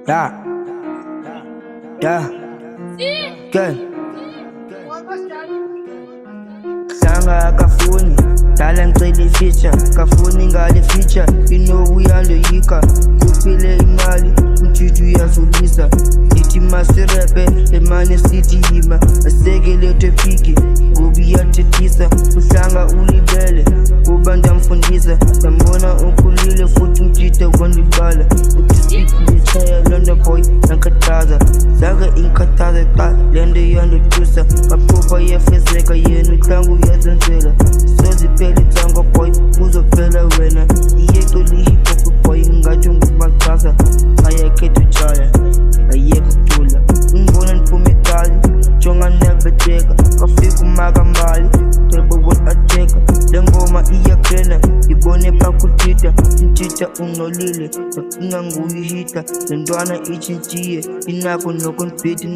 Da, da, good. Sanga akafuni, dala ngicela feature, kafuni ngale feature, uyaloyika, kuphile imali, umthithi uyazulisa, ithi masirepe, emane sithi yima, asekele topiki, ngobi yathethisa, uhlanga ulibele, kuba ndamfundisa, ndambona ukhulile futhi umtshitha kondibala, uthi ngitshaya London boy, nankathaza, zake inkathaza qa, lento yandothusa, kaphupha yefezeka yena uhlanga uyazenzela, soziphela itsango boy, uzophela wena, iyeko lihiphop boy, ngathi ngumachasa, ayekhetha utshaya, ayekho kucula, ungibona niphume eqali, jonga nebetheka, kafika umakambali, tebo what ateka, le ngoma iyakrena, ibone pakutita, intita ungolile, nacinga nguyihita, le ntwana itshintshiye, inakho nokundibhithi